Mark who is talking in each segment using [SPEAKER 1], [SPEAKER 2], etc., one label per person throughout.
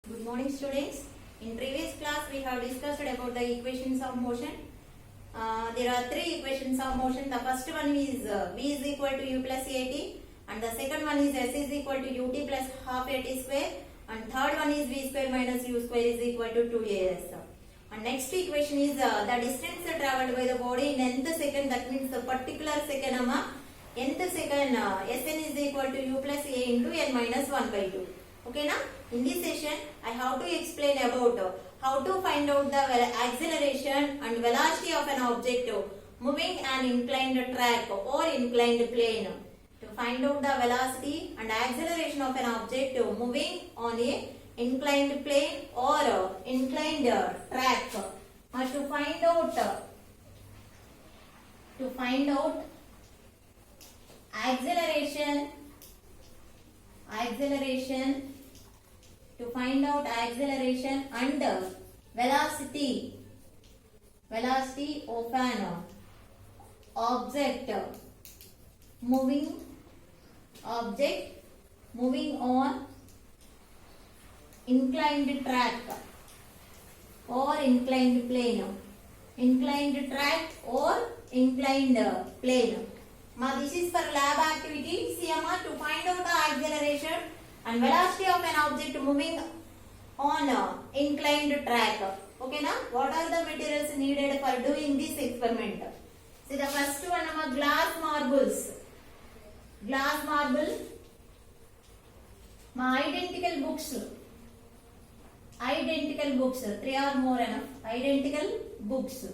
[SPEAKER 1] Good morning, students. In previous class we have discussed about the equations of motion. There are three equations of motion. The first one is v is equal to u plus at, and the second one is s is equal to ut plus half at square, and third one is v square minus u square is equal to 2as. And next equation is the distance travelled by the body in nth second, that means the particular second nth second Sn is equal to u plus a into n minus 1 by 2. Okay na? In this session I have to explain about how to find out the acceleration and velocity of an object moving an inclined track or inclined plane. To find out the velocity and acceleration of an object moving on a inclined plane or inclined track. To find out acceleration, to find out acceleration and velocity of an object moving on inclined track or inclined plane. Inclined track or inclined plane. This is for lab activity. See, to find out the acceleration and velocity of an object moving on inclined track. Okay na? What are the materials needed for doing this experiment? See, the first one glass marbles. Glass marble. Identical books. Three or more enough. Identical books.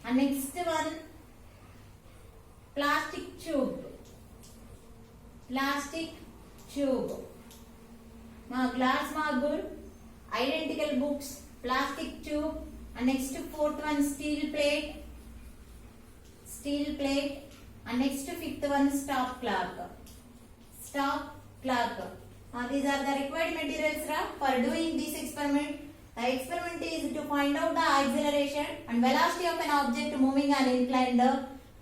[SPEAKER 1] And next one, plastic tube. Glass marble, identical books, plastic tube, and next fourth one steel plate, and next fifth one stop clock. These are the required materials for doing this experiment. The experiment is to find out the acceleration and velocity of an object moving on inclined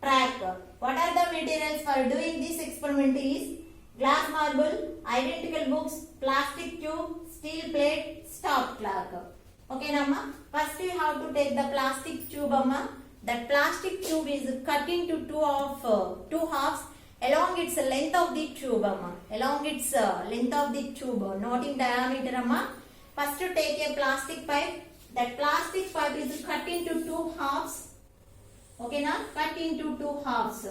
[SPEAKER 1] track. What are the materials for doing this experiment is glass marble, identical books, plastic tube, steel plate, stop clock. Okay, Namma. First we have to take the plastic tube, Amma. That plastic tube is cut into two halves along its length of the tube, Amma. Along its length of the tube, not in diameter, Amma. First to take a plastic pipe. That plastic pipe is cut into two halves. Okay, na? Cut into two halves.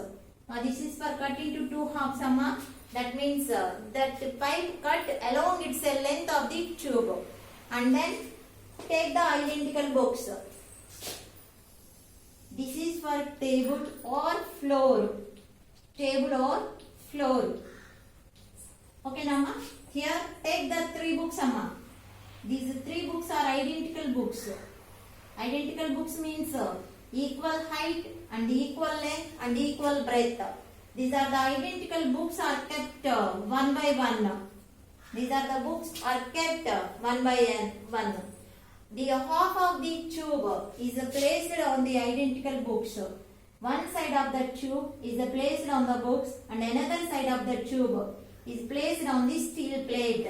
[SPEAKER 1] This is for cut into two halves, Amma. That means that pipe cut along its length of the tube. And then take the identical box. This is for table or floor. Okay, Amma. Here take the three books, Amma. These three books are identical books. Identical books means equal height and equal length and equal breadth. These are the identical books are kept one by one. These are the books are kept one by one. The half of the tube is placed on the identical books. One side of the tube is placed on the books and another side of the tube is placed on the steel plate.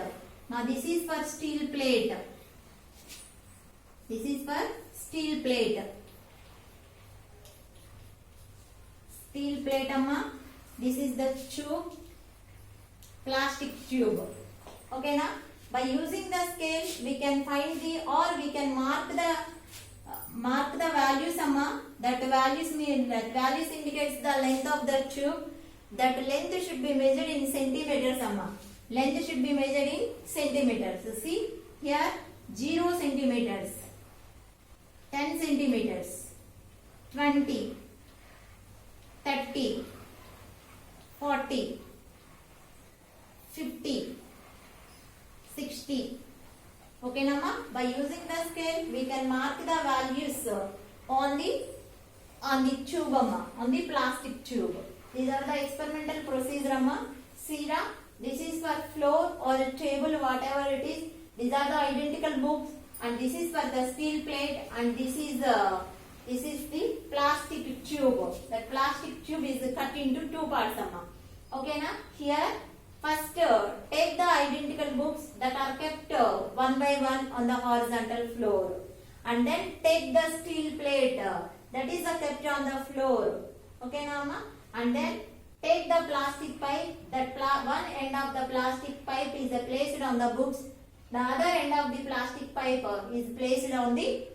[SPEAKER 1] Now this is for steel plate. Steel plate, Amma. This is the tube, plastic tube. Okay, na? By using the scale, we can find we can mark the values, Amma. That values indicates the length of the tube. That length should be measured in centimeters, Amma. Length should be measured in centimeters. So see here 0 centimeters, 10 centimeters, 20, 30, 40, 50, 60. Okay, Nama? By using the scale, we can mark the values on the tube, Amma, on the plastic tube. These are the experimental procedure, Amma. See, this is for floor or table, whatever it is. These are the identical books, and this is for the steel plate, and this is the plastic tube. That plastic tube is cut into two parts, Amma. Okay, na? Here First, take the identical books that are kept one by one on the horizontal floor, and then take the steel plate that is kept on the floor. Okay, Nama? And then take the plastic pipe. That one end of the plastic pipe is placed on the books. The other end of the plastic pipe is placed on the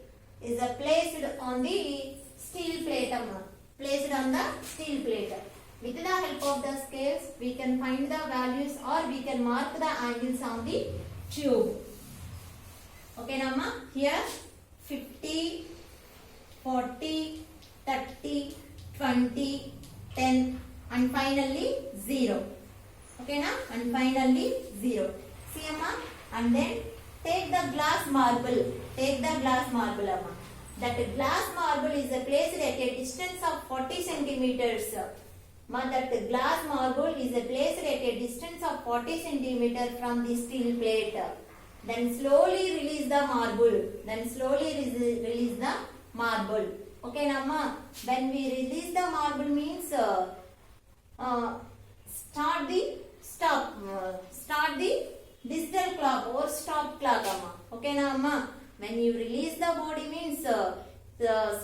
[SPEAKER 1] steel plate. Placed on the steel plate. With the help of the scales, we can find the values or we can mark the angles on the tube. Okay, Nama? Here 50, 40, 30, 20, 10 and finally 0. Okay, na? And finally 0. See, Amma? And then take the glass marble. Take the glass marble, Amma. That glass marble is placed at a distance of 40 centimeters. That glass marble is placed at a distance of 40 centimeters from the steel plate. Then slowly release the marble. Release the marble. Okay, Namma. When we release the marble means start the digital clock or stop clock, Amma. Okay, Namma. When you release the body means start the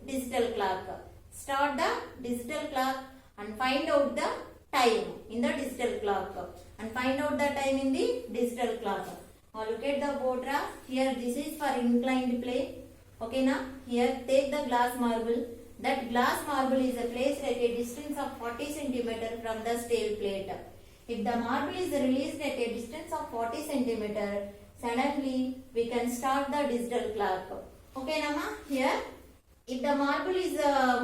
[SPEAKER 1] digital clock. Start the digital clock and find out the time in the digital clock and find out the time in the digital clock. Now look at the board graph. Here this is for inclined plane. Okay, now here take the glass marble. That glass marble is placed at a distance of 40 centimeter from the steel plate. If the marble is released at a distance of 40 centimeter, suddenly we can start the digital clock. Okay, Nama? Here, if the marble is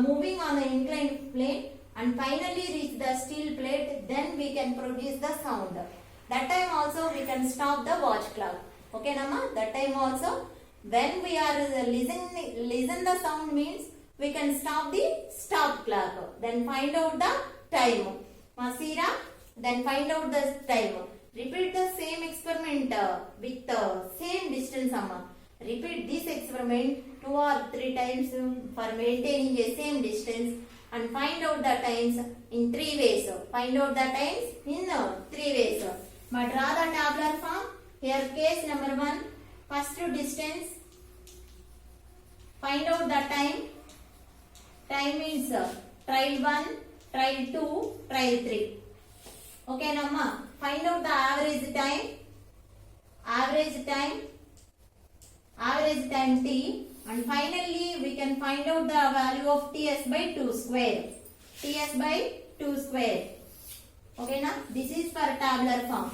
[SPEAKER 1] moving on the inclined plane and finally reach the steel plate, then we can produce the sound. That time also we can stop the watch clock. Okay, Nama? That time also, when we are listen the sound means we can stop the stop clock. Then find out the time. Masira, then find out the time. Repeat the same experiment with the same distance, Amma. Repeat this experiment 2 or 3 times for maintaining a same distance and find out the times in 3 ways. Find out the times in 3 ways. But draw the tabular form. Here case number 1. First distance. Find out the time. Time means trial 1, trial 2, trial 3. Okay, Namma. Find out the average time. Average time t. And finally, we can find out the value of ts by 2 square. Ts by 2 square. Okay, na? This is for tabular form.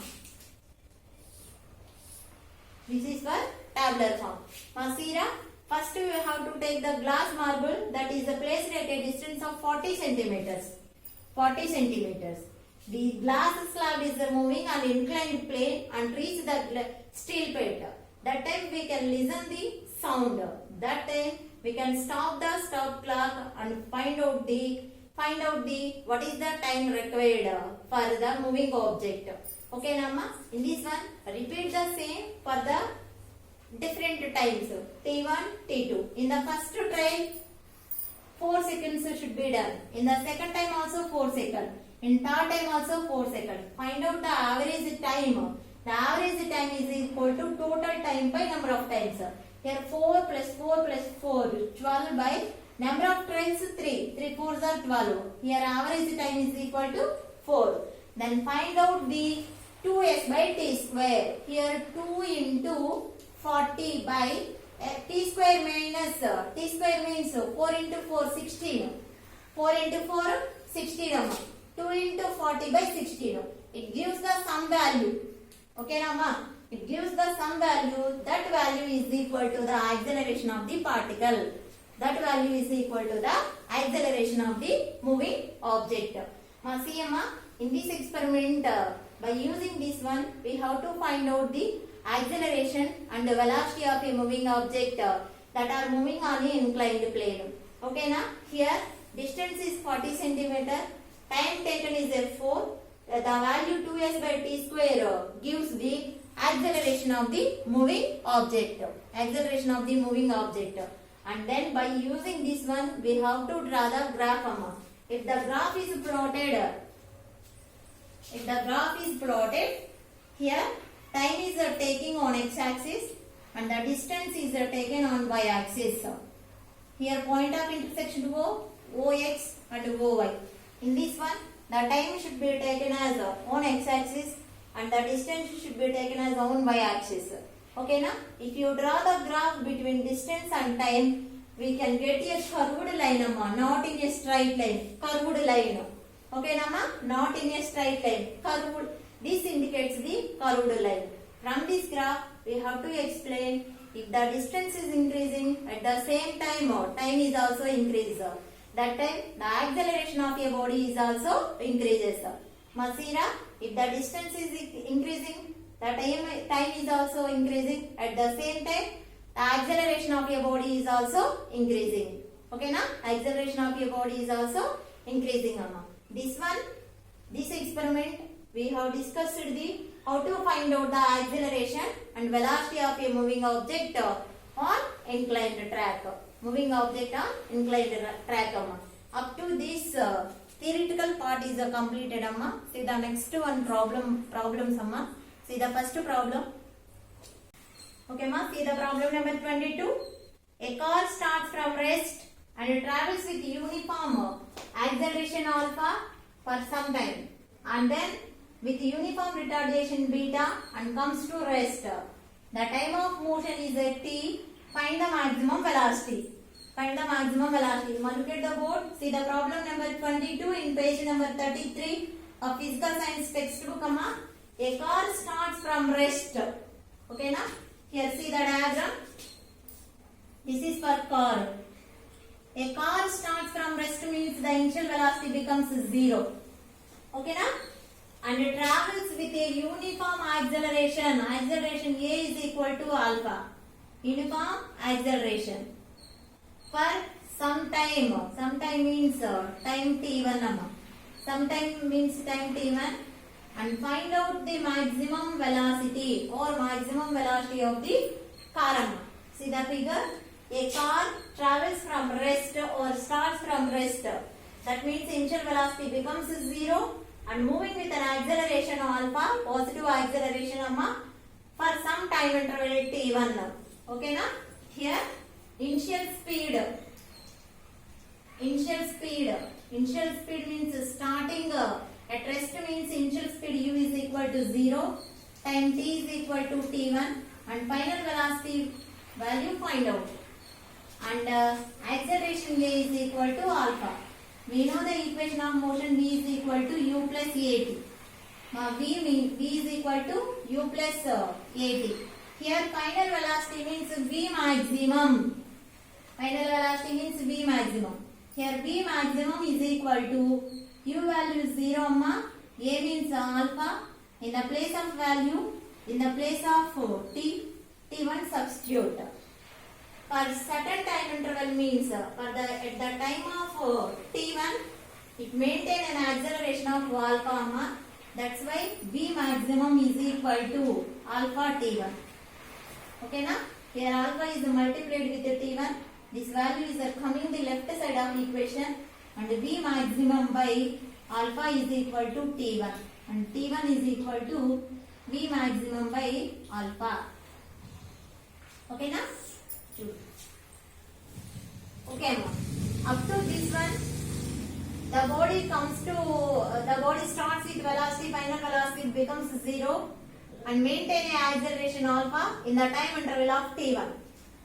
[SPEAKER 1] Masira, first we have to take the glass marble that is placed at a distance of 40 centimeters. 40 centimeters. The glass slab is moving on inclined plane and reach the steel plate. That time we can listen the sound. That time we can stop the stop clock and find out the what is the time required for the moving object. Okay, Namma? In this one, repeat the same for the different times. T1, T2. In the first trial, 4 seconds should be done. In the second time also 4 seconds. In third time also 4 seconds. Find out the average time. The average time is equal to total time by number of times. Here 4 plus 4 plus 4, 12 by number of trials 3. 3 4s are 12. Here average time is equal to 4. Then find out the 2s by t square. Here 2 into 40 by t square minus t square means 4 into 4 16. 4 into 4 16. 2 into 40 by 16. It gives the sum value. Okay, Rama? It gives the sum value. That value is equal to the acceleration of the particle. That value is equal to the acceleration of the moving object. See, Amma, in this experiment, by using this one, we have to find out the acceleration and the velocity of a moving object that are moving on an inclined plane. Okay, now here distance is 40 centimeter. Time taken is f4. The value 2s by t square gives the acceleration of the moving object. Acceleration of the moving object. And then by using this one, we have to draw the graph. If the graph is plotted if the graph is plotted, here time is taking on x-axis and the distance is taken on y-axis. Here point of intersection O, OX and OY. In this one, the time should be taken as on x-axis and the distance should be taken as on y-axis. Okay, now if you draw the graph between distance and time, we can get a curved line, amma, not in a straight line. Curved line. Okay, nama, not in a straight line. Curved. This indicates the curved line. From this graph, we have to explain if the distance is increasing at the same time or time is also increases. That time the acceleration of a body is also increases. Masira, if the distance is increasing, the time is also increasing. At the same time, the acceleration of your body is also increasing. Okay, na? Acceleration of your body is also increasing. This one, this experiment, we have discussed the how to find out the acceleration and velocity of a moving object on inclined track. Moving object on inclined track. Up to this theoretical part is completed. See the next one problems. See the first problem. Okay, ma. See the problem number 22. A car starts from rest and travels with uniform acceleration alpha for some time, and then with uniform retardation beta and comes to rest. The time of motion is at t. Find the maximum velocity. Find the maximum velocity. Now look at the board. See the problem number 22 in page number 33 of physical science textbook. A car starts from rest. Okay, na? Here see the diagram. This is for car. A car starts from rest means the initial velocity becomes 0. Okay, na? And it travels with a uniform acceleration. Acceleration A is equal to alpha. Uniform acceleration. For some time. Some time means time t1. Some time means time t1. And find out the maximum velocity or maximum velocity of the car. See the figure. A car travels from rest or starts from rest. That means initial velocity becomes 0 and moving with an acceleration alpha, positive acceleration for some time interval t1. Okay, na? Here initial speed. Initial speed means starting at rest means initial speed u is equal to 0, time t is equal to t1 and final velocity value find out. And acceleration a is equal to alpha. We know the equation of motion v is equal to u plus at. Now v is equal to u plus at. Here final velocity means v maximum. Final velocity means v maximum. Here v maximum is equal to u value is 0, a means alpha. In the place of value, in the place of t1 substitute. For certain time interval means at the time of t1, it maintain an acceleration of alpha. That's why v maximum is equal to alpha t1. Okay, na? Here alpha is multiplied with the t1. This value is coming the left side of equation, and v maximum by alpha is equal to t1, and t1 is equal to v maximum by alpha. Okay, na? Okay, up to this one, the body starts with velocity, final velocity becomes 0 and maintain a acceleration alpha in the time interval of t1.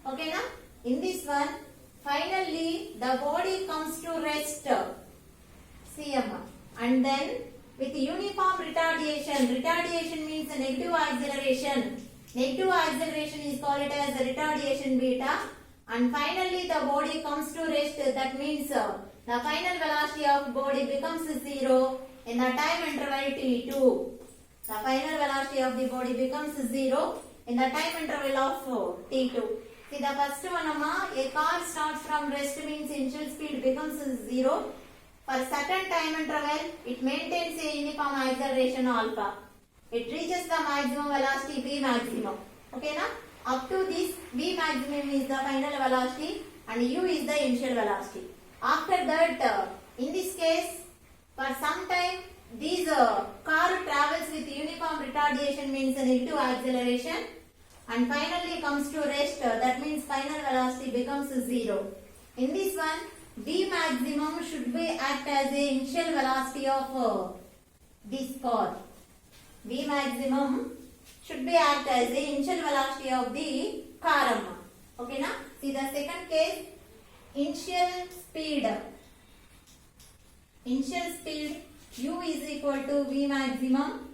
[SPEAKER 1] Okay, na? In this one, finally the body comes to rest. See, and then with uniform retardation. Retardation means a negative acceleration. Negative acceleration is called as retardation beta. And finally the body comes to rest. That means the final velocity of body becomes 0 in the time interval t2. The final velocity of the body becomes 0 in the time interval of t2. See the first one, a car starts from rest means initial speed becomes 0. For certain time interval, it maintains a uniform acceleration alpha. It reaches the maximum velocity v maximum. Okay, na? Up to this, v maximum is the final velocity and u is the initial velocity. After that, in this case, for some time, These car travels with uniform retardation means negative acceleration, and finally comes to rest, that means final velocity becomes 0. In this one, V maximum should be act as a initial velocity of this car. V maximum should be act as the initial velocity of the car. Okay na? See the second case, initial speed. Initial speed u is equal to v maximum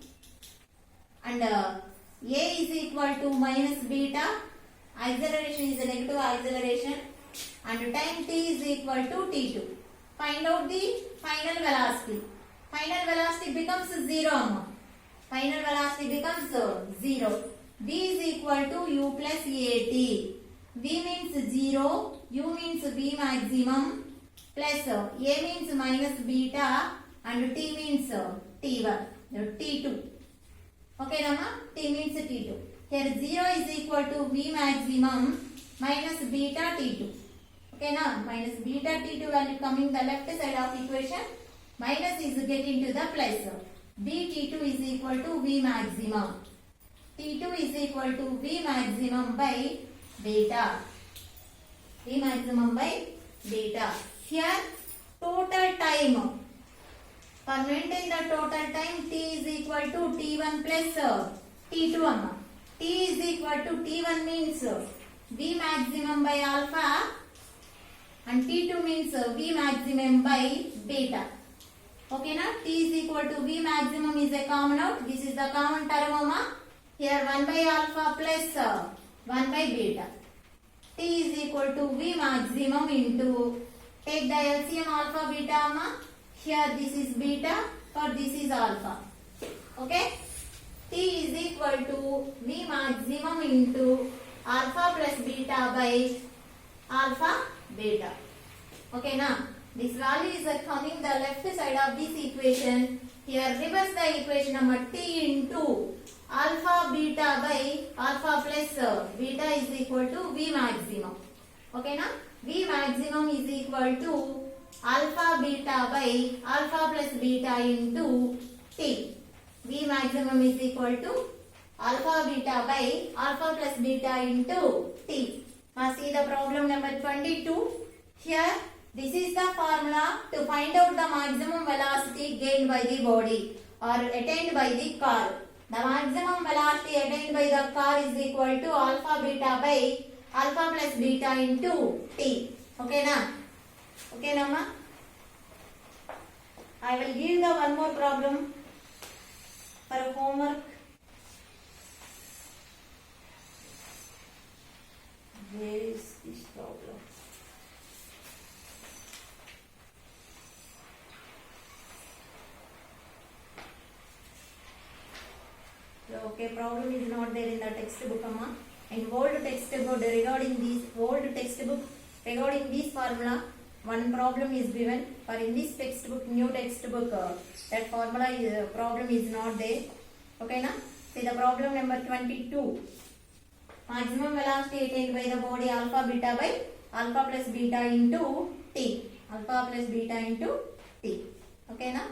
[SPEAKER 1] and a is equal to minus beta. Acceleration is a negative acceleration and time t is equal to t2. Find out the final velocity. Final velocity becomes 0. Final velocity becomes 0. V is equal to u plus at. V means 0, u means v maximum, plus a means minus beta and t means t1, t2. Okay, Rama? T means t2. Here 0 is equal to v maximum minus beta t2. Okay, na? Minus beta t2 value coming the left side of equation. Minus is getting to the plus. T2 is equal to V maximum. T2 is equal to V maximum by beta. V maximum by beta. Here total time. For maintain the total time, T is equal to T1 plus T2. T is equal to T1 means V maximum by alpha and T2 means V maximum by beta. Okay na? T is equal to V maximum is a common out. This is the common term. Here 1 by alpha plus 1 by beta. T is equal to V maximum into, take the LCM alpha beta. Here this is beta, for this is alpha. Okay? T is equal to V maximum into alpha plus beta by alpha beta. Okay na? This value is coming the left side of this equation. Here reverse the equation number T into alpha beta by alpha plus beta is equal to V maximum. Okay na? V maximum is equal to alpha beta by alpha plus beta into T. V maximum is equal to alpha beta by alpha plus beta into T. Now see the problem number 22. Here this is the formula to find out the maximum velocity gained by the body or attained by the car. The maximum velocity attained by the car is equal to alpha beta by alpha plus beta into T. Okay na? Okay na ma? I will give the one more problem for homework. Where is this problem? Okay, problem is not there in the textbook, Amma. In old textbook regarding this formula, one problem is given. For in this textbook, new textbook, that formula is problem is not there. Okay, na? See the problem number 22. Maximum velocity attained by the body alpha beta by alpha plus beta into T. Alpha plus beta into T. Okay, na?